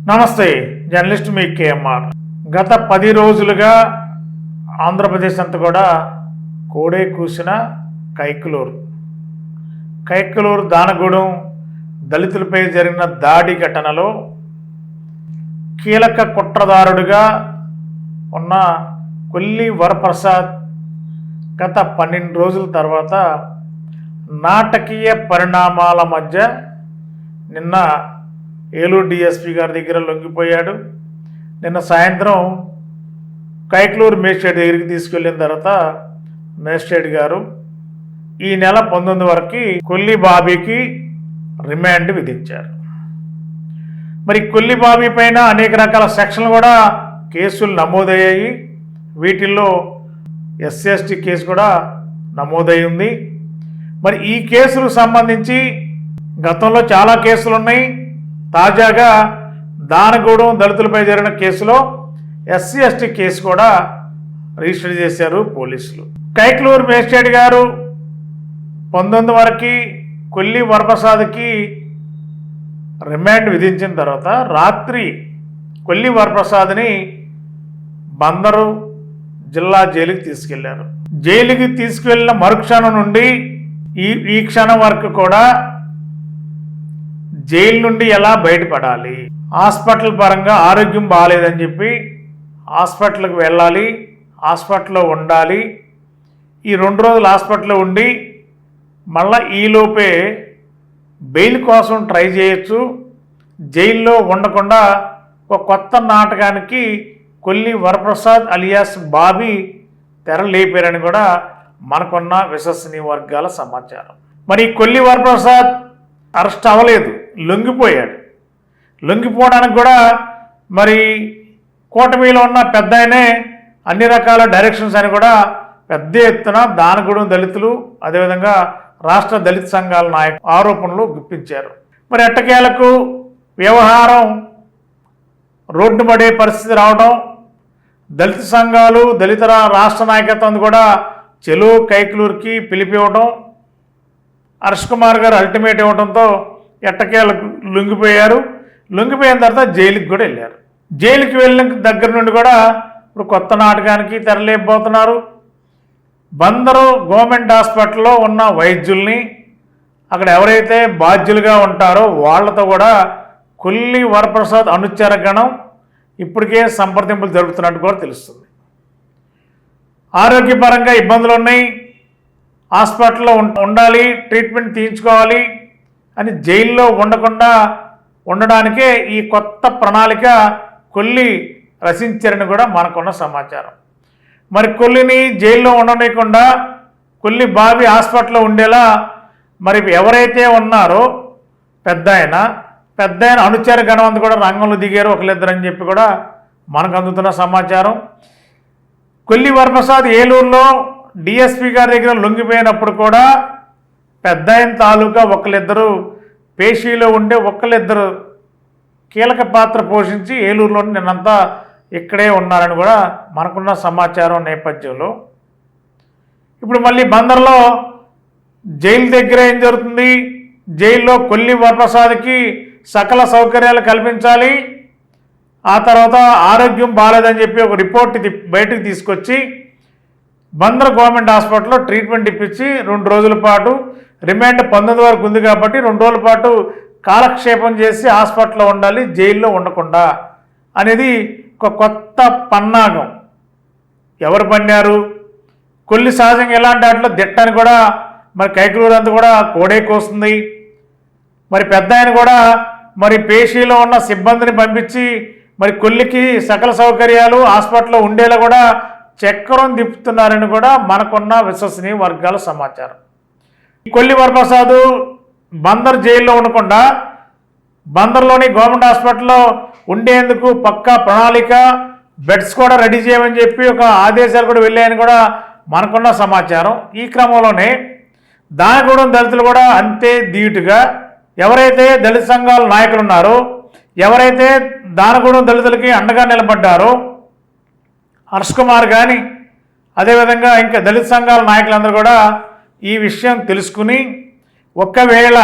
నమస్తే, జర్నలిస్ట్ మీ కేఎంఆర్. గత 10 రోజులుగా ఆంధ్రప్రదేశ్ అంతా కూడా కోడే కూసిన కైకలూరు దానగూడెం దళితులపై జరిగిన దాడి ఘటనలో కీలక కుట్రదారుడిగా ఉన్న కొల్లి వరప్రసాద్ గత 12 రోజుల తర్వాత నాటకీయ పరిణామాల మధ్య నిన్న ఏలూరు డిఎస్పీ గారి దగ్గర లొంగిపోయాడు. నిన్న సాయంత్రం కైకలూరు మేజిస్ట్రేట్ దగ్గరికి తీసుకెళ్ళిన తర్వాత మేజిస్ట్రేట్ గారు ఈ నెల 19 వరకు కొల్లి బాబీకి రిమాండ్ విధించారు. మరి కొల్లి బాబీ పైన అనేక రకాల సెక్షన్లు కూడా కేసులు నమోదయ్యాయి. వీటిల్లో SC/ST కేసు కూడా నమోదై ఉంది. మరి ఈ కేసులకు సంబంధించి గతంలో చాలా కేసులు ఉన్నాయి. తాజాగా దానగూడెం దళితులపై జరిగిన కేసులో SC/ST కేసు కూడా రిజిస్టర్ చేశారు పోలీసులు. కైకలూరు మేజిస్ట్రేట్ గారు 19 వరకు కొల్లి వరప్రసాద్కి రిమాండ్ విధించిన తర్వాత రాత్రి కొల్లి వరప్రసాద్ని బందరు జిల్లా జైలుకి తీసుకెళ్లారు. జైలుకి తీసుకువెళ్ళిన మరుక్షణం నుండి ఈ క్షణం వరకు కూడా జైలు నుండి ఎలా బయటపడాలి, హాస్పిటల్ పరంగా ఆరోగ్యం బాగాలేదని చెప్పి హాస్పిటల్కి వెళ్ళాలి, హాస్పిటల్లో ఉండాలి. ఈ 2 రోజులు హాస్పిటల్లో ఉండి మళ్ళీ ఈలోపే బెయిల్ కోసం ట్రై చేయొచ్చు. జైల్లో ఉండకుండా ఒక కొత్త నాటకానికి కొల్లి వరప్రసాద్ అలియాస్ బాబీ తెరలేపారని కూడా మనకున్న విశ్వసనీయ వర్గాల సమాచారం. మరి కొల్లి వరప్రసాద్ అరెస్ట్ అవ్వలేదు, లొంగిపోయాడు. లొంగిపోవడానికి కూడా మరి కూటమిలో ఉన్న పెద్ద ఆయనే అన్ని రకాల డైరెక్షన్స్ అని కూడా పెద్ద ఎత్తున దానగూడెం దళితులు అదేవిధంగా రాష్ట్ర దళిత సంఘాల నాయకులు ఆరోపణలు గుప్పించారు. మరి ఎట్టకేలకు వ్యవహారం రోడ్డు పడే పరిస్థితి రావడం, దళిత సంఘాలు దళిత రాష్ట్ర నాయకత్వం కూడా చెలో కైకలూరుకి పిలిపివ్వడం, హర్ష్ కుమార్ గారు అల్టిమేట్ ఇవ్వడంతో ఎట్టకేలకు లొంగిపోయారు. లొంగిపోయిన తర్వాత జైలుకి కూడా వెళ్ళారు. జైలుకి వెళ్ళిన దగ్గర నుండి కూడా ఇప్పుడు కొత్త నాటకానికి తెరలేకపోతున్నారు. బందరు గవర్నమెంట్ హాస్పిటల్లో ఉన్న వైద్యుల్ని అక్కడ ఎవరైతే బాధ్యులుగా ఉంటారో వాళ్ళతో కూడా కొల్లి వరప్రసాద్ అనుచర గణం ఇప్పటికే సంప్రదింపులు జరుపుతున్నట్టు కూడా తెలుస్తుంది. ఆరోగ్యపరంగా ఇబ్బందులు ఉన్నాయి, హాస్పిటల్లో ఉండాలి, ట్రీట్మెంట్ తీయించుకోవాలి అని జైల్లో ఉండకుండా ఉండడానికే ఈ కొత్త ప్రణాళిక కొల్లి రచించారని కూడా మనకున్న సమాచారం. మరి కొల్లిని జైల్లో ఉండనీయకుండా కొల్లి బాబీ హాస్పిటల్లో ఉండేలా మరి ఎవరైతే ఉన్నారో పెద్ద ఆయన అనుచర గణవంతు కూడా రంగంలో దిగారు ఒకళ్ళిద్దరని చెప్పి కూడా మనకు అందుతున్న సమాచారం. కొల్లి వరప్రసాద్ ఏలూరులో డిఎస్పీ గారి దగ్గర లొంగిపోయినప్పుడు కూడా పెద్ద ఆయన తాలూకా ఒకళ్ళిద్దరు పేషీలో ఉండే ఒకళ్ళిద్దరు కీలక పాత్ర పోషించి ఏలూరులో నిన్నంతా ఇక్కడే ఉన్నారని కూడా మనకున్న సమాచారం నేపథ్యంలో ఇప్పుడు మళ్ళీ బందర్లో జైలు దగ్గర ఏం జరుగుతుంది, జైల్లో కొల్లి వరప్రసాద్కి సకల సౌకర్యాలు కల్పించాలి, ఆ తర్వాత ఆరోగ్యం బాగాలేదని చెప్పి ఒక రిపోర్ట్ బయటకు తీసుకొచ్చి బందర్ గవర్నమెంట్ హాస్పిటల్లో ట్రీట్మెంట్ ఇప్పించి 2 రోజుల పాటు రిమాండ్ 19 వరకు ఉంది కాబట్టి 2 రోజుల పాటు కాలక్షేపం చేసి హాస్పిటల్లో ఉండాలి, జైల్లో ఉండకుండా అనేది ఒక కొత్త పన్నాగం. ఎవరు పన్నారు? కొల్లి సహజంగా ఎలాంటి వాటిలో దిట్టని కూడా మరి కైకలూరు అంతా కూడా కోడేకొస్తుంది. మరి పెద్ద ఆయన కూడా మరి పేషీలో ఉన్న సిబ్బందిని పంపించి మరి కొల్లికి సకల సౌకర్యాలు హాస్పిటల్లో ఉండేలా కూడా చక్రం తిప్పుతున్నారని కూడా మనకున్న విశ్వసనీయ వర్గాల సమాచారం. కొల్లి వరప్రసాద్ బందర్ జైల్లో ఉండకుండా బందర్లోని గవర్నమెంట్ హాస్పిటల్లో ఉండేందుకు పక్కా ప్రణాళిక, బెడ్స్ కూడా రెడీ చేయమని చెప్పి ఒక ఆదేశాలు కూడా వెళ్ళాయని కూడా మనకున్న సమాచారం. ఈ క్రమంలోనే దానగూడెం దళితులు కూడా అంతే ధీటుగా ఎవరైతే దళిత సంఘాల నాయకులు ఉన్నారో, ఎవరైతే దానగూడెం దళితులకి అండగా నిలబడ్డారో హర్ష్ కుమార్ కానీ అదేవిధంగా ఇంకా దళిత సంఘాల నాయకులందరూ కూడా ఈ విషయం తెలుసుకుని ఒకవేళ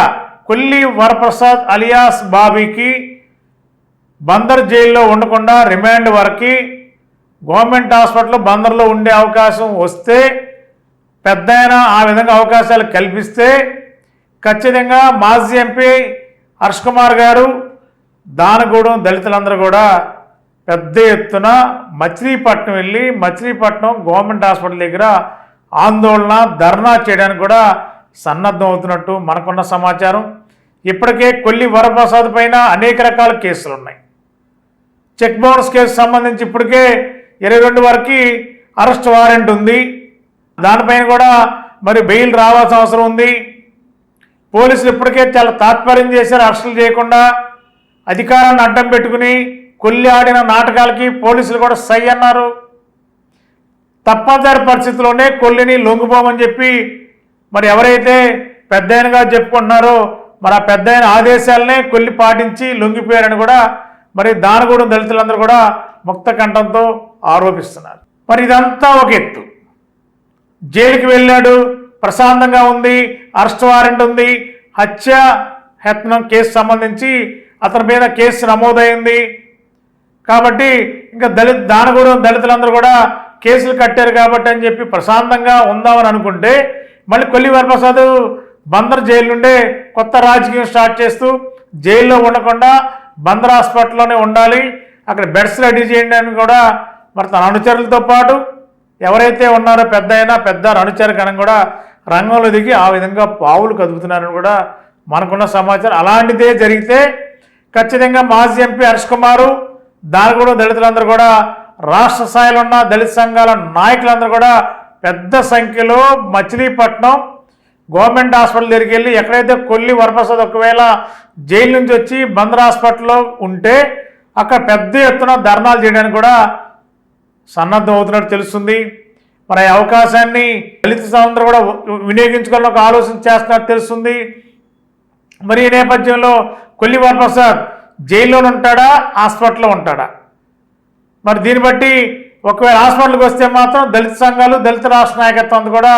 కొల్లి వరప్రసాద్ అలియాస్ బాబీకి బందర్ జైల్లో ఉండకుండా రిమాండ్ వరకు గవర్నమెంట్ హాస్పిటల్ బందర్లో ఉండే అవకాశం వస్తే పెద్దయినా ఆ విధంగా అవకాశాలు కల్పిస్తే ఖచ్చితంగా మాజీ ఎంపీ హర్ష్ కుమార్ గారు దానగూడెం దళితులందరూ కూడా పెద్ద ఎత్తున మచిలీపట్నం వెళ్ళి మచిలీపట్నం గవర్నమెంట్ హాస్పిటల్ దగ్గర ఆందోళన ధర్నా చేయడానికి కూడా సన్నద్ధం అవుతున్నట్టు మనకున్న సమాచారం. ఇప్పటికే కొల్లి వరప్రసాద్ పైన అనేక రకాల కేసులు ఉన్నాయి. చెక్ బౌన్స్ కేసు సంబంధించి ఇప్పటికే 22 వరకు అరెస్ట్ వారెంట్ ఉంది. దానిపైన కూడా మరి బెయిల్ రావాల్సిన అవసరం ఉంది. పోలీసులు ఇప్పటికే చాలా తాత్పర్యం చేశారు. అరెస్టులు చేయకుండా అధికారాన్ని అడ్డం పెట్టుకుని కొల్లి ఆడిన నాటకాలకి పోలీసులు కూడా సై అన్నారు. తప్పనిసరి పరిస్థితుల్లోనే కొల్లిని లొంగిపోమని చెప్పి మరి ఎవరైతే పెద్దయనగా చెప్పుకుంటున్నారో మరి ఆ పెద్దయన ఆదేశాలనే కొల్లి పాటించి లొంగిపోయారని కూడా మరి దానగూడెం దళితులందరూ కూడా ముక్త కంఠంతో ఆరోపిస్తున్నారు. మరి ఇదంతా ఒక ఎత్తు. జైలుకి వెళ్ళాడు, ప్రశాంతంగా ఉంది, అరెస్ట్ వారెంట్ ఉంది, హత్యయత్నం కేసు సంబంధించి అతని మీద కేసు నమోదైంది కాబట్టి ఇంకా దానగూడెం దళితులందరూ కూడా కేసులు కట్టారు కాబట్టి అని చెప్పి ప్రశాంతంగా ఉందామని అనుకుంటే మళ్ళీ కొల్లి వరప్రసాద్ బందర్ జైలు నుండే కొత్త రాజకీయం స్టార్ట్ చేస్తూ జైల్లో ఉండకుండా బందర్ హాస్పిటల్లోనే ఉండాలి, అక్కడ బెడ్స్ రెడీ చేయండి అని కూడా మరి తన అనుచరులతో పాటు ఎవరైతే ఉన్నారో పెద్ద అనుచర గణం కూడా రంగంలో దిగి ఆ విధంగా పావులు కదుపుతున్నారని కూడా మనకున్న సమాచారం. అలాంటిదే జరిగితే ఖచ్చితంగా మాజీ ఎంపీ హర్ష్ కుమారు దానగూడెం దళితులందరూ కూడా రాష్ట్ర స్థాయిలో ఉన్న దళిత సంఘాల నాయకులందరూ కూడా పెద్ద సంఖ్యలో మచిలీపట్నం గవర్నమెంట్ హాస్పిటల్ దగ్గరికి వెళ్ళి ఎక్కడైతే కొల్లి వరప్రసాద్ ఒకవేళ జైలు నుంచి వచ్చి బందర్ హాస్పిటల్లో ఉంటే అక్కడ పెద్ద ఎత్తున ధర్నాలు చేయడానికి కూడా సన్నద్ధం అవుతున్నట్టు తెలుస్తుంది. మరి ఆ అవకాశాన్ని దళిత సోదరులు కూడా వినియోగించుకోవాలని ఒక ఆలోచన చేస్తున్నట్టు తెలుస్తుంది. మరి ఈ నేపథ్యంలో కొల్లి వరప్రసాద్ జైల్లోనే ఉంటాడా, హాస్పిటల్లో ఉంటాడా? మరి దీన్ని బట్టి ఒకవేళ హాస్పిటల్కి వస్తే మాత్రం దళిత సంఘాలు దళిత రాష్ట్ర నాయకత్వం కూడా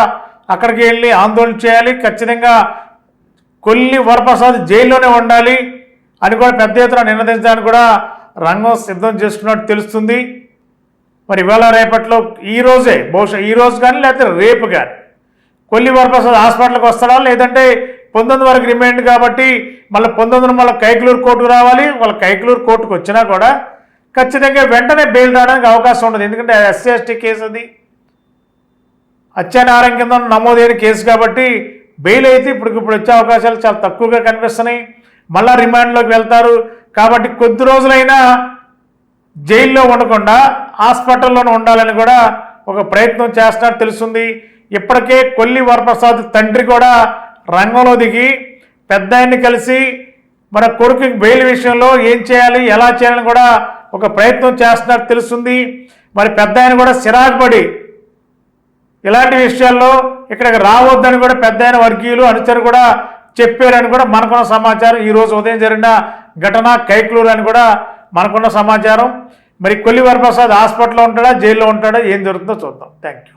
అక్కడికి వెళ్ళి ఆందోళన చేయాలి. ఖచ్చితంగా కొల్లి వరప్రసాద్ జైల్లోనే ఉండాలి అని కూడా పెద్ద ఎత్తున నినదించడానికి కూడా రంగం సిద్ధం చేసుకున్నట్టు తెలుస్తుంది. మరి ఇవాళ రేపట్లో ఈరోజే బహుశా ఈరోజు కానీ లేకపోతే రేపు కానీ కొల్లి వరప్రసాద్ హాస్పిటల్కి వస్తాడా, లేదంటే 19 వరకు రిమైండ్ కాబట్టి మళ్ళీ 19 మళ్ళీ కైకలూరు కోర్టుకు రావాలి. వాళ్ళ కైకలూరు కోర్టుకు వచ్చినా కూడా ఖచ్చితంగా వెంటనే బెయిల్ రావడానికి అవకాశం ఉండదు. ఎందుకంటే ఎస్సీ ఎస్టీ కేసు అది హత్యానేరం కింద నమోదైన కేసు కాబట్టి బెయిల్ అయితే ఇప్పుడు వచ్చే అవకాశాలు చాలా తక్కువగా కనిపిస్తున్నాయి. మళ్ళా రిమాండ్లోకి వెళ్తారు కాబట్టి కొద్ది రోజులైనా జైల్లో ఉండకుండా హాస్పిటల్లోనే ఉండాలని కూడా ఒక ప్రయత్నం చేస్తున్నట్టు తెలుస్తుంది. ఇప్పటికే కొల్లి వరప్రసాద్ తండ్రి కూడా రంగంలో దిగి పెద్ద ఆయన్ని కలిసి మన కొడుకు బెయిల్ విషయంలో ఏం చేయాలి, ఎలా చేయాలని కూడా ఒక ప్రయత్నం చేస్తున్నట్టు తెలుస్తుంది. మరి పెద్ద ఆయన కూడా చిరాకుపడి ఇలాంటి విషయాల్లో ఇక్కడికి రావద్దని కూడా పెద్ద ఆయన వర్గీయులు అనుచరు కూడా చెప్పారని కూడా మనకున్న సమాచారం. ఈరోజు ఉదయం జరిగిన ఘటన కైకలూరు అని కూడా మనకున్న సమాచారం. మరి కొల్లి వరప్రసాద్ హాస్పిటల్లో ఉంటాడా, జైల్లో ఉంటాడా, ఏం జరుగుతుందో చూద్దాం. Thank you.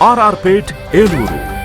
RR Pet, Eluru.